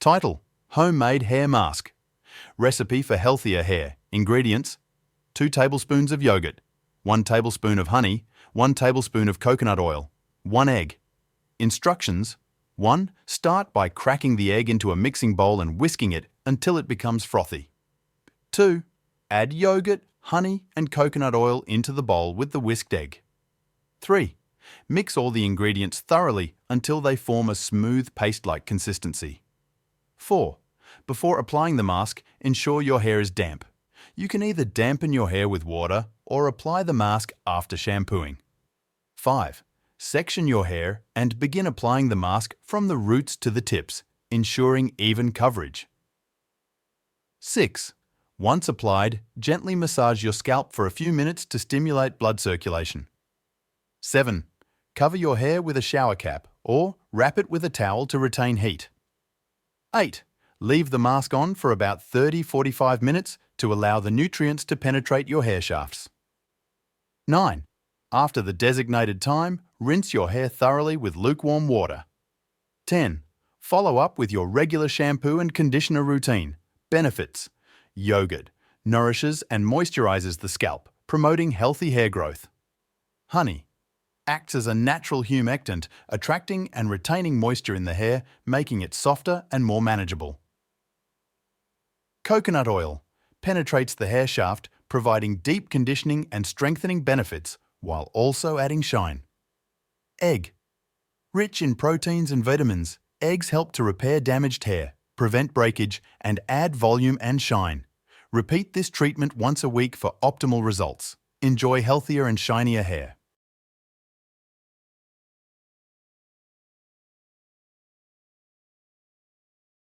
Title: Homemade Hair Mask. Recipe for healthier hair. Ingredients: 2 tablespoons of yogurt, 1 tablespoon of honey, 1 tablespoon of coconut oil, 1 egg. Instructions: 1. Start by cracking the egg into a mixing bowl and whisking it until it becomes frothy. 2. Add yogurt, honey, and coconut oil into the bowl with the whisked egg. 3. Mix all the ingredients thoroughly until they form a smooth paste-like consistency. 4. Before applying the mask, ensure your hair is damp. You can either dampen your hair with water or apply the mask after shampooing. 5. Section your hair and begin applying the mask from the roots to the tips, ensuring even coverage. 6. Once applied, gently massage your scalp for a few minutes to stimulate blood circulation. 7. Cover your hair with a shower cap or wrap it with a towel to retain heat. 8. Leave the mask on for about 30-45 minutes to allow the nutrients to penetrate your hair shafts. 9. After the designated time, rinse your hair thoroughly with lukewarm water. 10. Follow up with your regular shampoo and conditioner routine. Benefits: yogurt nourishes and moisturizes the scalp, promoting healthy hair growth. Honey acts as a natural humectant, attracting and retaining moisture in the hair, making it softer and more manageable. Coconut oil penetrates the hair shaft, providing deep conditioning and strengthening benefits while also adding shine. Egg. Rich in proteins and vitamins, eggs help to repair damaged hair, prevent breakage, and add volume and shine. Repeat this treatment once a week for optimal results. Enjoy healthier and shinier hair.